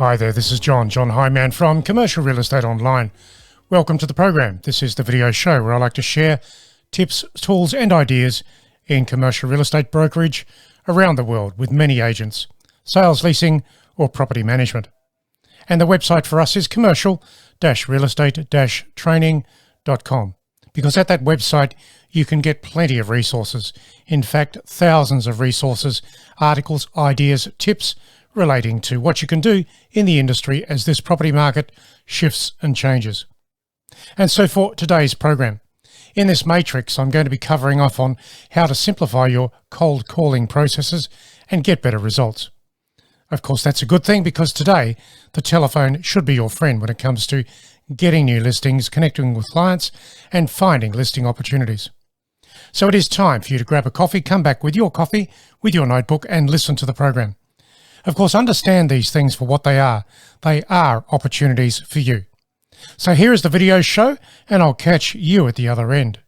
Hi there, this is John Highman from Commercial Real Estate Online. Welcome to the program. This is the video show where I like to share tips, tools and ideas in commercial real estate brokerage around the world with many agents, sales, leasing or property management. And the website for us is commercial-realestate-training.com, because at that website you can get plenty of resources. In fact, thousands of resources, articles, ideas, tips relating to what you can do in the industry as this property market shifts and changes. And so for today's program, in this matrix, I'm going to be covering off on how to simplify your cold calling processes and get better results. Of course, that's a good thing because today the telephone should be your friend when it comes to getting new listings, connecting with clients and finding listing opportunities. So it is time for you to grab a coffee, come back with your coffee, with your notebook and listen to the program. Of course, understand these things for what they are. They are opportunities for you. So here is the video show, and I'll catch you at the other end.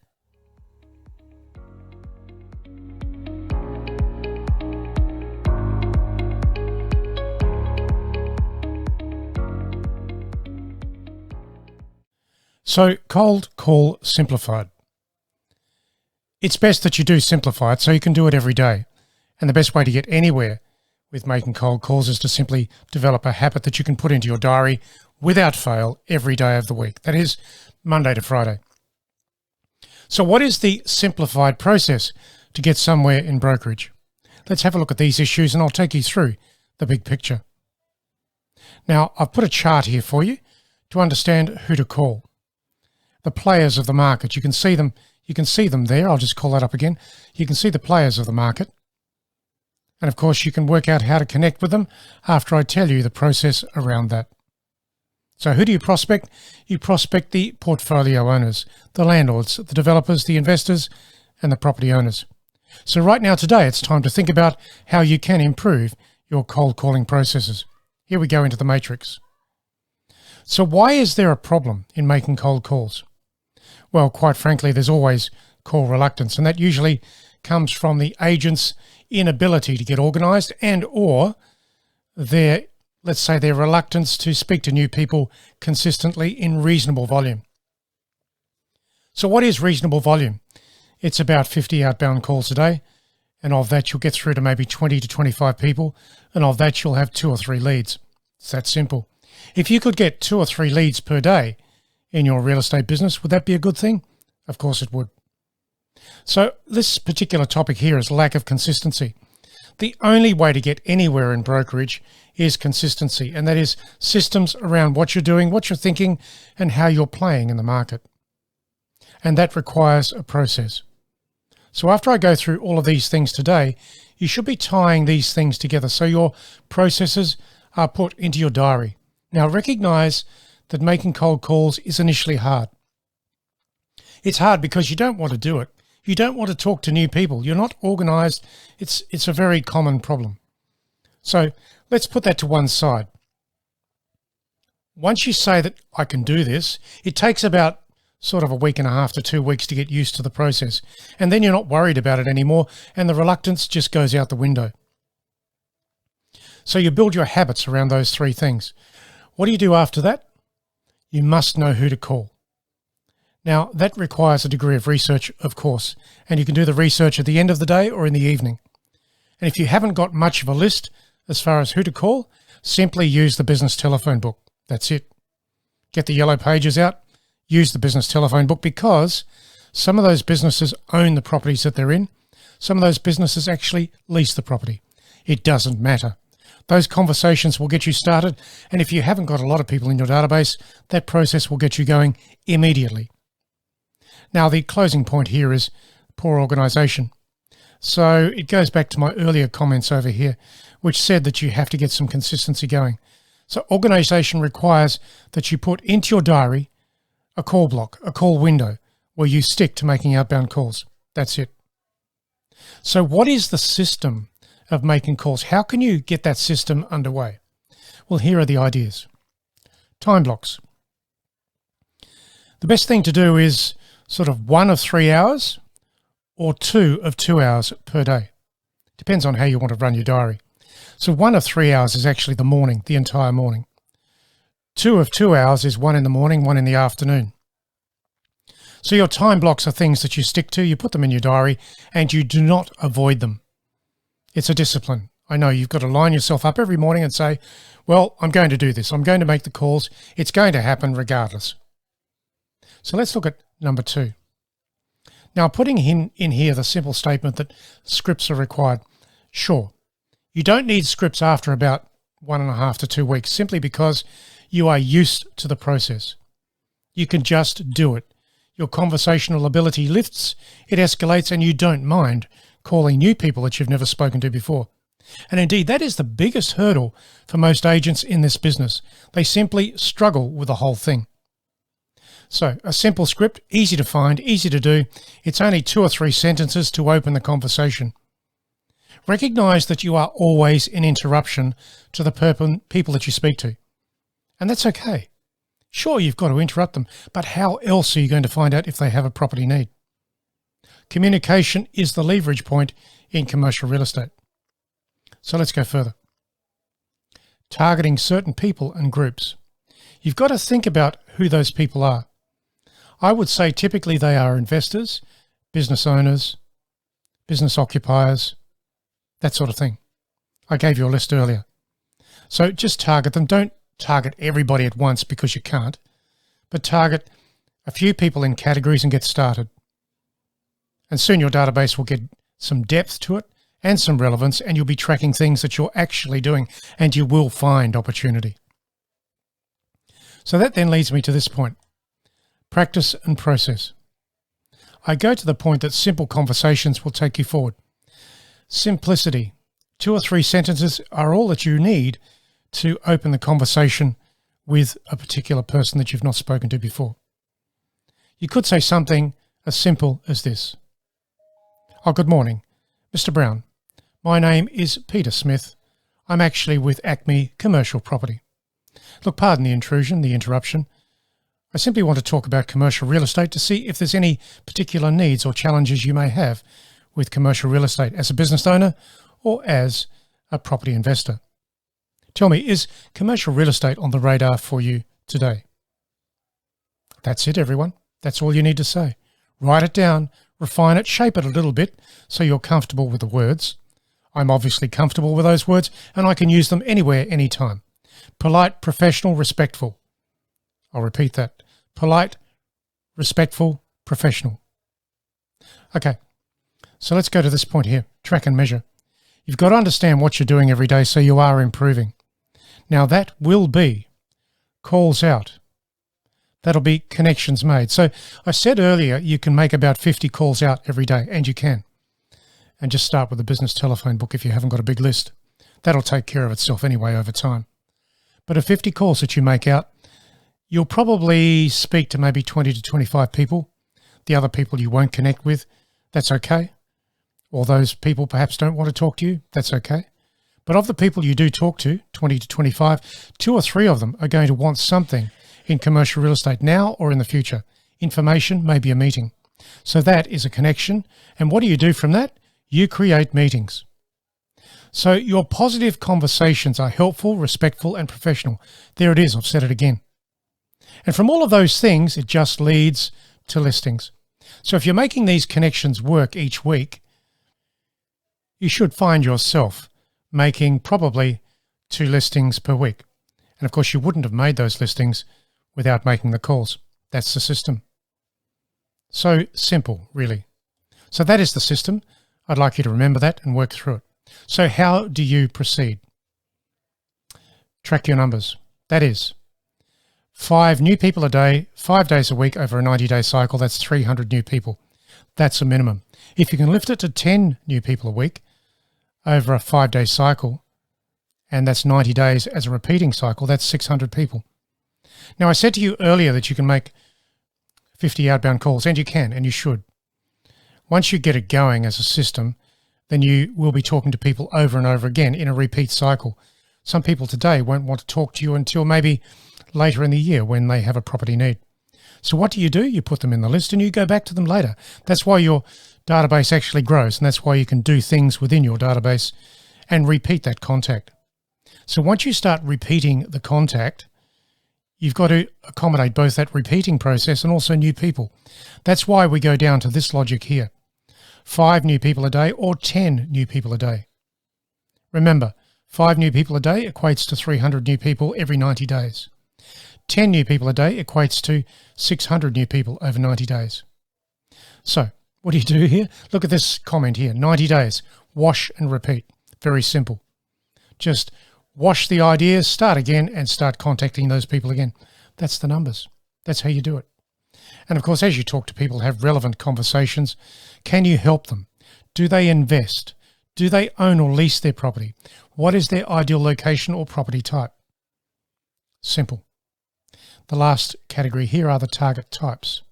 So, cold call simplified. It's best that you do simplify it so you can do it every day. And the best way to get anywhere with making cold calls is to simply develop a habit that you can put into your diary without fail every day of the week. That is Monday to Friday. So what is the simplified process to get somewhere in brokerage? Let's have a look at these issues and I'll take you through the big picture. Now, I've put a chart here for you to understand who to call. The players of the market, you can see them there. I'll just call that up again. You can see the players of the market. And of course, you can work out how to connect with them after I tell you the process around that. So who do you prospect? You prospect the portfolio owners, the landlords, the developers, the investors, and the property owners. So right now today, it's time to think about how you can improve your cold calling processes. Here we go into the matrix. So why is there a problem in making cold calls? Well, quite frankly, there's always call reluctance, and that usually comes from the agent's inability to get organized and or their reluctance to speak to new people consistently in reasonable volume. So what is reasonable volume? It's about 50 outbound calls a day, and of that you'll get through to maybe 20 to 25 people, and of that you'll have 2 or 3 leads. It's that simple. If you could get 2 or 3 leads per day in your real estate business, would that be a good thing? Of course it would. So this particular topic here is lack of consistency. The only way to get anywhere in brokerage is consistency, and that is systems around what you're doing, what you're thinking, and how you're playing in the market. And that requires a process. So after I go through all of these things today, you should be tying these things together so your processes are put into your diary. Now recognize that making cold calls is initially hard. It's hard because you don't want to do it. You don't want to talk to new people. You're not organized. It's a very common problem. So let's put that to one side. Once you say that I can do this, it takes about sort of a week and a half to 2 weeks to get used to the process. And then you're not worried about it anymore and the reluctance just goes out the window. So you build your habits around those 3 things. What do you do after that? You must know who to call. Now, that requires a degree of research, of course, and you can do the research at the end of the day or in the evening. And if you haven't got much of a list as far as who to call, simply use the business telephone book. That's it. Get the yellow pages out, use the business telephone book, because some of those businesses own the properties that they're in. Some of those businesses actually lease the property. It doesn't matter. Those conversations will get you started, and if you haven't got a lot of people in your database, that process will get you going immediately. Now, the closing point here is poor organization. So it goes back to my earlier comments over here, which said that you have to get some consistency going. So organization requires that you put into your diary a call block, a call window, where you stick to making outbound calls. That's it. So what is the system of making calls? How can you get that system underway? Well, here are the ideas. Time blocks. The best thing to do is sort of 1 of 3 hours or 2 of 2 hours per day. Depends on how you want to run your diary. So 1 of 3 hours is actually the morning, the entire morning. 2 of 2 hours is 1 in the morning, 1 in the afternoon. So your time blocks are things that you stick to, you put them in your diary, and you do not avoid them. It's a discipline. I know you've got to line yourself up every morning and say, well, I'm going to do this. I'm going to make the calls. It's going to happen regardless. So let's look at number 2. Now, putting in here the simple statement that scripts are required. Sure, you don't need scripts after about 1.5 to 2 weeks, simply because you are used to the process. You can just do it. Your conversational ability lifts, it escalates, and you don't mind calling new people that you've never spoken to before. And indeed, that is the biggest hurdle for most agents in this business. They simply struggle with the whole thing. So a simple script, easy to find, easy to do. It's only 2 or 3 sentences to open the conversation. Recognize that you are always an interruption to the people that you speak to. And that's okay. Sure, you've got to interrupt them, but how else are you going to find out if they have a property need? Communication is the leverage point in commercial real estate. So let's go further. Targeting certain people and groups. You've got to think about who those people are. I would say typically they are investors, business owners, business occupiers, that sort of thing. I gave you a list earlier. So just target them. Don't target everybody at once because you can't, but target a few people in categories and get started. And soon your database will get some depth to it and some relevance, and you'll be tracking things that you're actually doing, and you will find opportunity. So that then leads me to this point. Practice and process. I go to the point that simple conversations will take you forward. Simplicity. 2 or 3 sentences are all that you need to open the conversation with a particular person that you've not spoken to before. You could say something as simple as this. Oh, good morning, Mr. Brown. My name is Peter Smith. I'm actually with Acme Commercial Property. Look, pardon the intrusion, the interruption. I simply want to talk about commercial real estate to see if there's any particular needs or challenges you may have with commercial real estate as a business owner or as a property investor. Tell me, is commercial real estate on the radar for you today? That's it, everyone. That's all you need to say. Write it down, refine it, shape it a little bit so you're comfortable with the words. I'm obviously comfortable with those words, and I can use them anywhere, anytime. Polite, professional, respectful. I'll repeat that. Polite, respectful, professional. Okay, so let's go to this point here, track and measure. You've got to understand what you're doing every day so you are improving. Now that will be calls out. That'll be connections made. So I said earlier you can make about 50 calls out every day, and you can. And just start with a business telephone book if you haven't got a big list. That'll take care of itself anyway over time. But of 50 calls that you make out, you'll probably speak to maybe 20 to 25 people. The other people you won't connect with, that's okay. Or those people perhaps don't want to talk to you, that's okay. But of the people you do talk to, 20 to 25, 2 or 3 of them are going to want something in commercial real estate now or in the future. Information, maybe a meeting. So that is a connection. And what do you do from that? You create meetings. So your positive conversations are helpful, respectful, and professional. There it is. I've said it again. And from all of those things, it just leads to listings. So if you're making these connections work each week, you should find yourself making probably 2 listings per week. And of course, you wouldn't have made those listings without making the calls. That's the system. So simple, really. So that is the system. I'd like you to remember that and work through it. So how do you proceed? Track your numbers. That is 5 new people a day, 5 days a week over a 90-day cycle. That's 300 new people. That's a minimum. If you can lift it to 10 new people a week over a 5-day cycle, and that's 90 days as a repeating cycle, that's 600 people. Now, I said to you earlier that you can make 50 outbound calls, and you can, and you should. Once you get it going as a system, then you will be talking to people over and over again in a repeat cycle. Some people today won't want to talk to you until maybe later in the year when they have a property need. So what do? You put them in the list and you go back to them later. That's why your database actually grows, and that's why you can do things within your database and repeat that contact. So once you start repeating the contact, you've got to accommodate both that repeating process and also new people. That's why we go down to this logic here. 5 new people a day or 10 new people a day. Remember, 5 new people a day equates to 300 new people every 90 days. 10 new people a day equates to 600 new people over 90 days. So what do you do here? Look at this comment here, 90 days, wash and repeat. Very simple. Just wash the ideas, start again, and start contacting those people again. That's the numbers. That's how you do it. And of course, as you talk to people, have relevant conversations. Can you help them? Do they invest? Do they own or lease their property? What is their ideal location or property type? Simple. The last category here are the target types.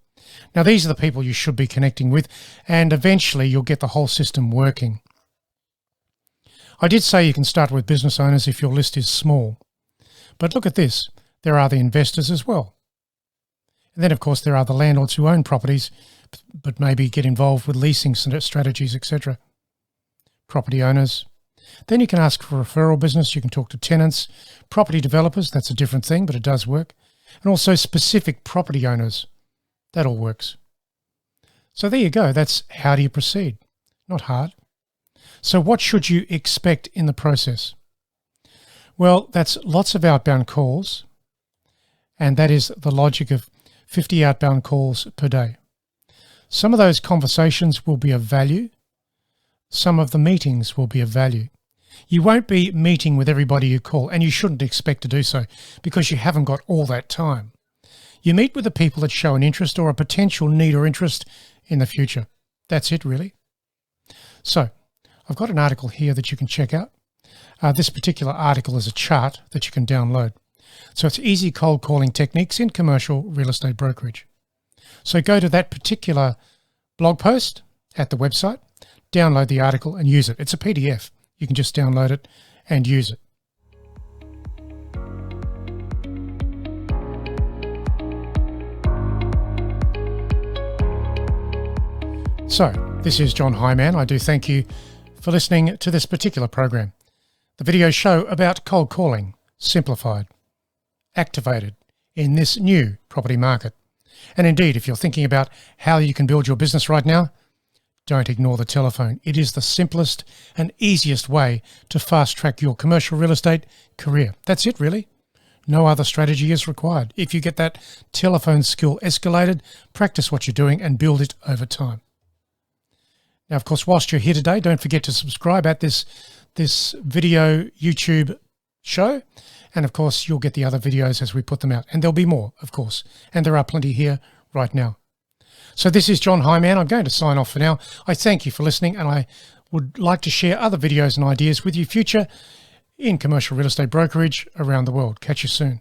Now, these are the people you should be connecting with, and eventually you'll get the whole system working. I did say you can start with business owners if your list is small. But look at this. There are the investors as well. And then, of course, there are the landlords who own properties, but maybe get involved with leasing strategies, etc. Property owners. Then you can ask for referral business. You can talk to tenants, property developers. That's a different thing, but it does work. And also specific property owners. That all works. So there you go. That's how do you proceed? Not hard. So what should you expect in the process? Well, that's lots of outbound calls, and that is the logic of 50 outbound calls per day. Some of those conversations will be of value. Some of the meetings will be of value. You won't be meeting with everybody you call, and you shouldn't expect to do so because you haven't got all that time. You meet with the people that show an interest or a potential need or interest in the future. That's it, really. So I've got an article here that you can check out. This particular article is a chart that you can download. So it's easy cold calling techniques in commercial real estate brokerage. So go to that particular blog post at the website, download the article and use it. It's a PDF. You can just download it and use it. So this is John Hyman. I do thank you for listening to this particular program. The video show about cold calling, simplified, activated in this new property market. And indeed, if you're thinking about how you can build your business right now, don't ignore the telephone. It is the simplest and easiest way to fast track your commercial real estate career. That's it, really. No other strategy is required. If you get that telephone skill escalated, practice what you're doing and build it over time. Now, of course, whilst you're here today, don't forget to subscribe at this video YouTube show. And of course, you'll get the other videos as we put them out. And there'll be more, of course. And there are plenty here right now. So this is John Hyman. I'm going to sign off for now. I thank you for listening, and I would like to share other videos and ideas with you future in commercial real estate brokerage around the world. Catch you soon.